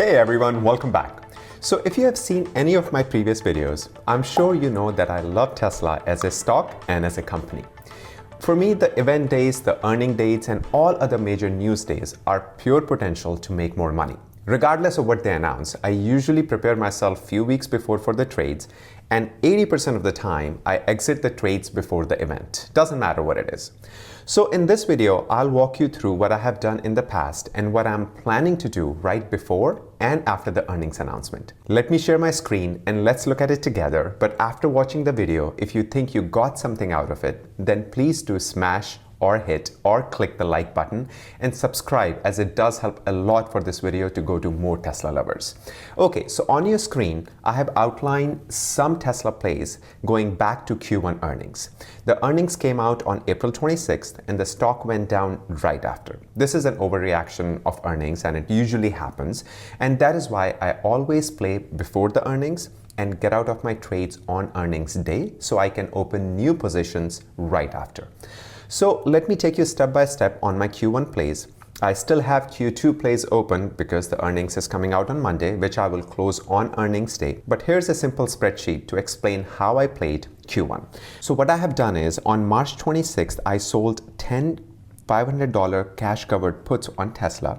Hey everyone, welcome back. So if you have seen any of my previous videos, I'm sure you know that I love Tesla as a stock and as a company. For me, the event days, the earning dates, and all other major news days are pure potential to make more money. Regardless of what they announce, I usually prepare myself a few weeks before for the trades, and 80% of the time, I exit the trades before the event. Doesn't matter what it is. So in this video, I'll walk you through what I have done in the past and what I'm planning to do right before and after the earnings announcement. Let me share my screen and let's look at it together. But after watching the video, if you think you got something out of it, then please do smash or hit or click the like button and subscribe, as it does help a lot for this video to go to more Tesla lovers. Okay, so on your screen, I have outlined some Tesla plays going back to Q1 earnings. The earnings came out on April 26th and the stock went down right after. This is an overreaction of earnings and it usually happens. And that is why I always play before the earnings and get out of my trades on earnings day so I can open new positions right after. So let me take you step by step on my Q1 plays. I still have Q2 plays open because the earnings is coming out on Monday, which I will close on earnings day. But here's a simple spreadsheet to explain how I played Q1. So what I have done is on March 26th, I sold 10 $500 cash covered puts on Tesla,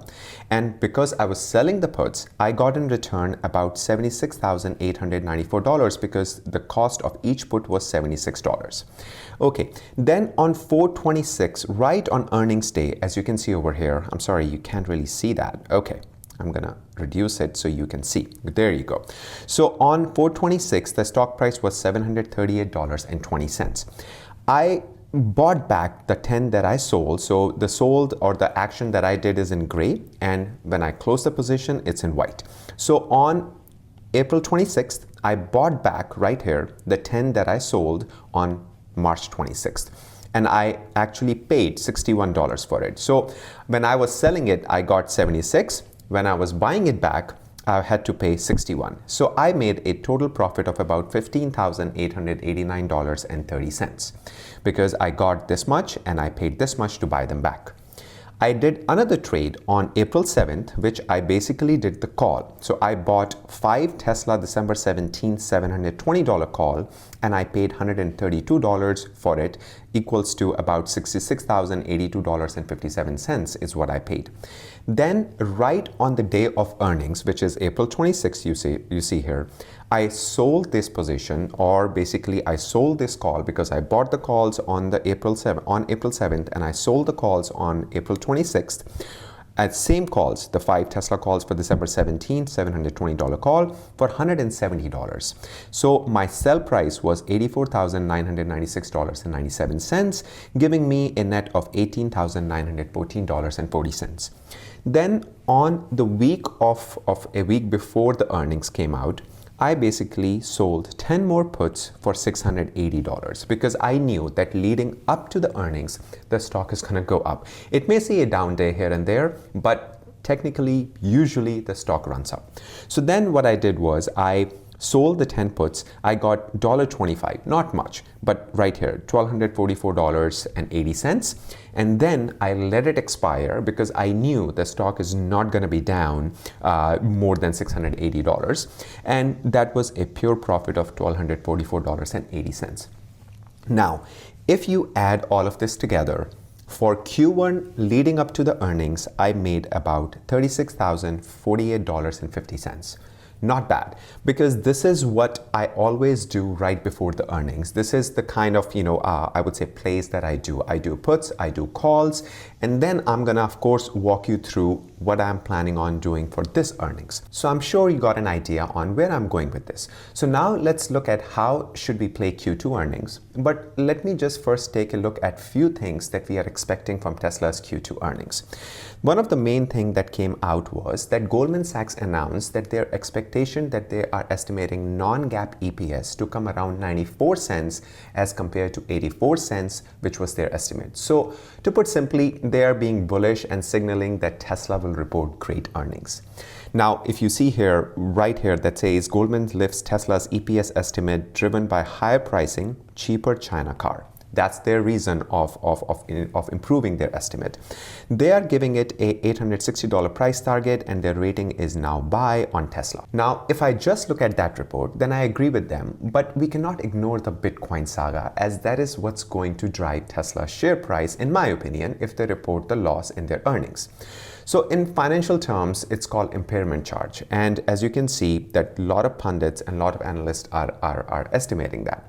and because I was selling the puts, I got in return about $76,894 because the cost of each put was $76. Okay, then on 4/26, right on earnings day, as you can see over here, I'm sorry, you can't really see that. Okay, I'm gonna reduce it so you can see. There you go. So on 4/26, the stock price was $738.20. I bought back the 10 that I sold. So the sold or the action that I did is in gray, and when I close the position, it's in white. So on April 26th, I bought back right here the 10 that I sold on March 26th. And I actually paid $61 for it. So when I was selling it, I got 76. When I was buying it back, I had to pay 61. So I made a total profit of about $15,889.30 because I got this much and I paid this much to buy them back. I did another trade on April 7th, which I basically did the call. So I bought 5 Tesla December 17th $720 call, and I paid $132 for it, equals to about $66,082.57 is what I paid. Then right on the day of earnings, which is April 26th, you see here, I sold this position, or basically I sold this call because I bought the calls on April 7th and I sold the calls on April 26th. At same calls, the 5 Tesla calls for December 17th, $720 call for $170. So my sell price was $84,996.97, giving me a net of $18,914.40. Then on the week of a week before the earnings came out, I basically sold 10 more puts for $680 because I knew that leading up to the earnings, the stock is going to go up. It may see a down day here and there, but technically, usually the stock runs up. So then what I did was I sold the 10 puts. I got $1.25, not much, but right here, $1,244.80. And then I let it expire because I knew the stock is not going to be down more than $680. And that was a pure profit of $1,244.80. Now, if you add all of this together, for Q1 leading up to the earnings, I made about $36,048.50. Not bad, because this is what I always do right before the earnings. This is the kind of, I would say plays that I do. I do puts, I do calls, and then I'm gonna, of course, walk you through what I'm planning on doing for this earnings. So I'm sure you got an idea on where I'm going with this. So now let's look at how should we play Q2 earnings. But let me just first take a look at few things that we are expecting from Tesla's Q2 earnings. One of the main things that came out was that Goldman Sachs announced that their expectation that they are estimating non-GAAP EPS to come around 94 cents as compared to 84 cents, which was their estimate. So to put simply, they are being bullish and signaling that Tesla will report great earnings. Now, if you see here, right here, that says Goldman lifts Tesla's EPS estimate driven by higher pricing, cheaper China car. That's their reason of improving their estimate. They are giving it a $860 price target, and their rating is now buy on Tesla. Now, if I just look at that report, then I agree with them, but we cannot ignore the Bitcoin saga, as that is what's going to drive Tesla's share price, in my opinion, if they report the loss in their earnings. So in financial terms, it's called impairment charge. And as you can see, that a lot of pundits and a lot of analysts are estimating that.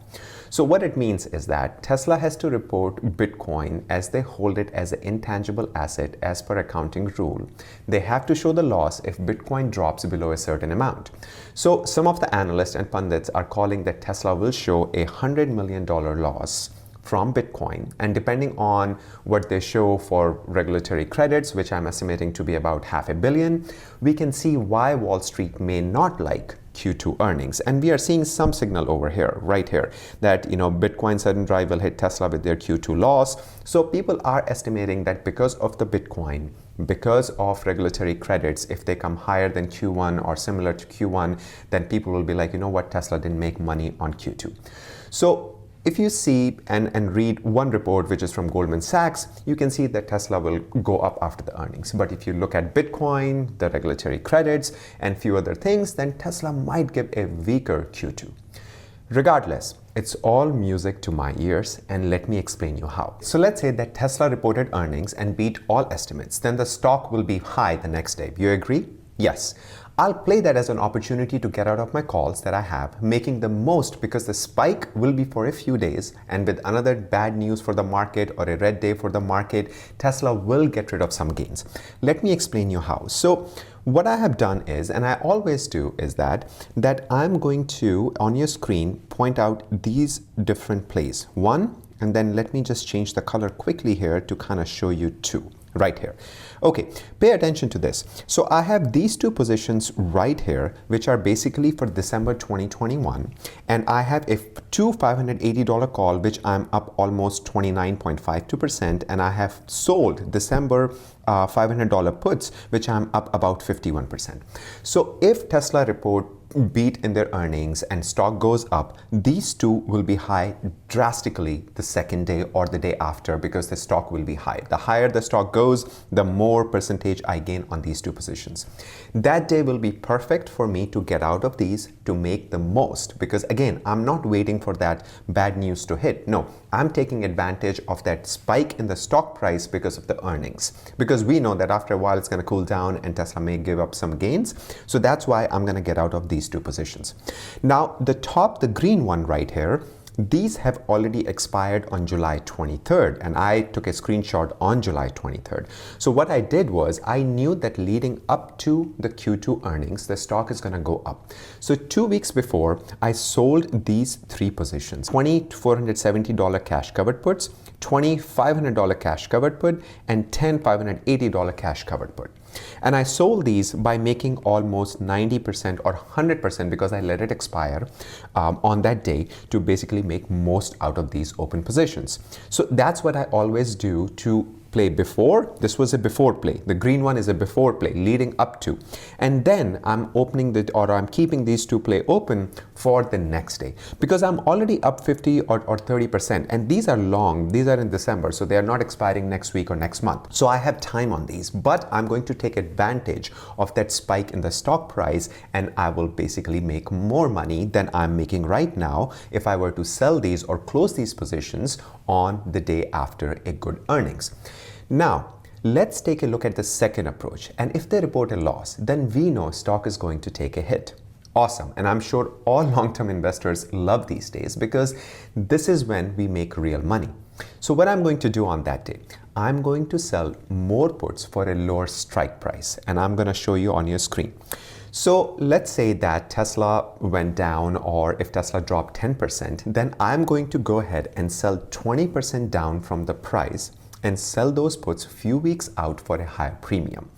So what it means is that Tesla has to report Bitcoin as they hold it as an intangible asset as per accounting rule. They have to show the loss if Bitcoin drops below a certain amount. So some of the analysts and pundits are calling that Tesla will show a $100 million loss from Bitcoin, and depending on what they show for regulatory credits, which I'm estimating to be about $500 million, we can see why Wall Street may not like Q2 earnings. And we are seeing some signal over here, right here, that Bitcoin sudden drive will hit Tesla with their Q2 loss. So people are estimating that because of the Bitcoin, because of regulatory credits, if they come higher than Q1 or similar to Q1, then people will be like, you know what, Tesla didn't make money on Q2. So if you see and read one report, which is from Goldman Sachs, you can see that Tesla will go up after the earnings. But if you look at Bitcoin, the regulatory credits, and few other things, then Tesla might give a weaker Q2. Regardless, it's all music to my ears, and let me explain you how. So let's say that Tesla reported earnings and beat all estimates, then the stock will be high the next day. You agree? Yes. I'll play that as an opportunity to get out of my calls that I have, making the most, because the spike will be for a few days, and with another bad news for the market or a red day for the market, Tesla will get rid of some gains. Let me explain you how. So what I have done is, and I always do, is that I'm going to, on your screen, point out these different plays. One, and then let me just change the color quickly here to kind of show you two. Right here. Okay, pay attention to this. So I have these two positions right here, which are basically for December 2021. And I have two $580 call, which I'm up almost 29.52%. And I have sold December $500 puts, which I'm up about 51%. So if Tesla report beat in their earnings and stock goes up, these two will be high drastically the second day or the day after, because the stock will be high. The higher the stock goes, the more percentage I gain on these two positions. That day will be perfect for me to get out of these to make the most, because again, I'm not waiting for that bad news to hit. No, I'm taking advantage of that spike in the stock price because of the earnings, because we know that after a while it's going to cool down and Tesla may give up some gains. So that's why I'm going to get out of these two positions. Now the green one right here, these have already expired on July 23rd, and I took a screenshot on July 23rd. So what I did was, I knew that leading up to the Q2 earnings, the stock is going to go up. So 2 weeks before, I sold these three positions: $20,470 cash covered puts, $2,500 cash covered put, and $10,580 cash covered put. And I sold these by making almost 90% or 100%, because I let it expire on that day, to basically make most out of these open positions. So that's what I always do to play before. This was a before play. The green one is a before play leading up to. And then I'm I'm keeping these two play open for the next day, because I'm already up 50 or 30%. And these are long. These are in December, so they are not expiring next week or next month. So I have time on these, but I'm going to take advantage of that spike in the stock price, and I will basically make more money than I'm making right now if I were to sell these or close these positions on the day after a good earnings. Now, let's take a look at the second approach. And if they report a loss, then we know stock is going to take a hit. Awesome. And I'm sure all long-term investors love these days, because this is when we make real money. So what I'm going to do on that day, I'm going to sell more puts for a lower strike price. And I'm going to show you on your screen. So let's say that Tesla went down, or if Tesla dropped 10%, then I'm going to go ahead and sell 20% down from the price and sell those puts a few weeks out for a higher premium.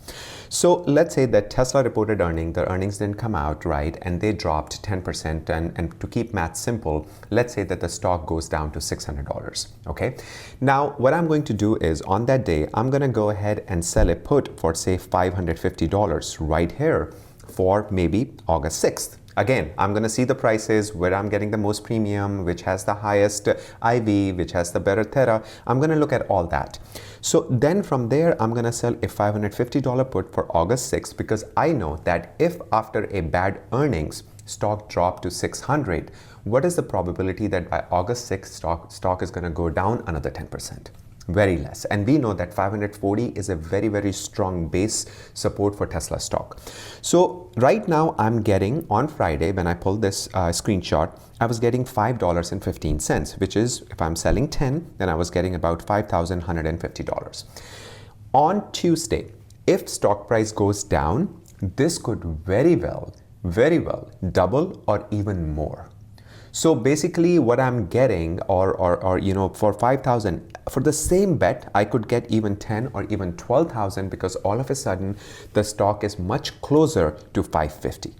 So let's say that Tesla reported earnings, the earnings didn't come out right, and they dropped 10%. And to keep math simple, let's say that the stock goes down to $600. Okay. Now, what I'm going to do is, on that day, I'm going to go ahead and sell a put for, say, $550 right here for maybe August 6th. Again, I'm going to see the prices, where I'm getting the most premium, which has the highest IV, which has the better theta. I'm going to look at all that. So then from there, I'm going to sell a $550 put for August 6th, because I know that if after a bad earnings, stock drop to 600, what is the probability that by August 6th, stock is going to go down another 10%? Very less. And we know that 540 is a very, very strong base support for Tesla stock. So right now I'm getting, on Friday, when I pulled this screenshot, I was getting $5.15, which is, if I'm selling 10, then I was getting about $5,150. On Tuesday, if stock price goes down, this could very well double or even more. So basically what I'm getting, or for 5,000, for the same bet, I could get even 10 or even 12,000, because all of a sudden the stock is much closer to 550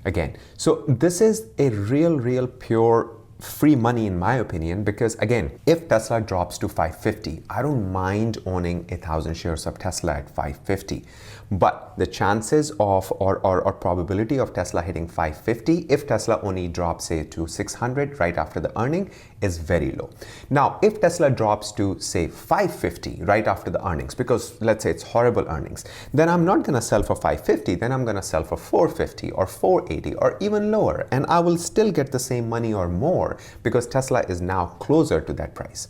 again. So this is a real pure free money in my opinion, because again, if Tesla drops to 550, I don't mind owning 1,000 shares of Tesla at 550. But the chances of or probability of Tesla hitting 550, if Tesla only drops say to 600 right after the earning, is very low. Now, if Tesla drops to say 550 right after the earnings, because let's say it's horrible earnings, then I'm not going to sell for 550, then I'm going to sell for 450 or 480 or even lower, and I will still get the same money or more, because Tesla is now closer to that price.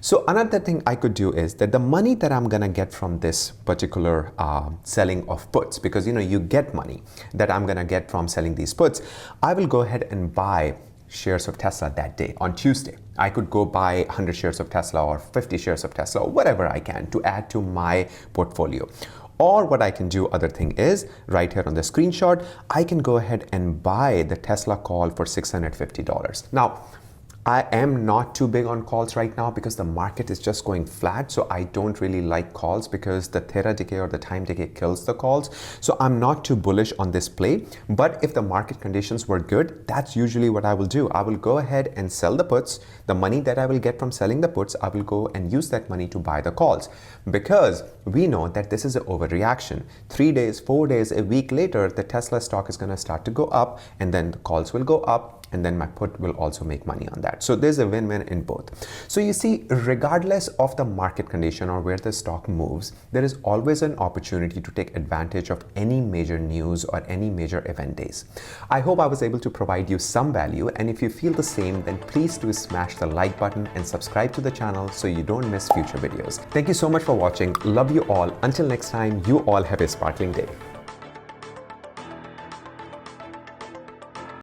So another thing I could do is that the money that I'm gonna get from this particular selling of puts, because you get money that I'm gonna get from selling these puts, I will go ahead and buy shares of Tesla that day on Tuesday. I could go buy 100 shares of Tesla or 50 shares of Tesla or whatever I can to add to my portfolio. Or what I can do, other thing is, right here on the screenshot, I can go ahead and buy the Tesla call for $650. Now, I am not too big on calls right now because the market is just going flat. So I don't really like calls because the theta decay or the time decay kills the calls. So I'm not too bullish on this play. But if the market conditions were good, that's usually what I will do. I will go ahead and sell the puts. The money that I will get from selling the puts, I will go and use that money to buy the calls, because we know that this is an overreaction. 3 days, 4 days, a week later, the Tesla stock is going to start to go up, and then the calls will go up, and then my put will also make money on that. So there's a win-win in both. So you see, regardless of the market condition or where the stock moves, there is always an opportunity to take advantage of any major news or any major event days. I hope I was able to provide you some value, and if you feel the same, then please do smash the like button and subscribe to the channel so you don't miss future videos. Thank you so much for watching. Love you all. Until next time, you all have a sparkling day.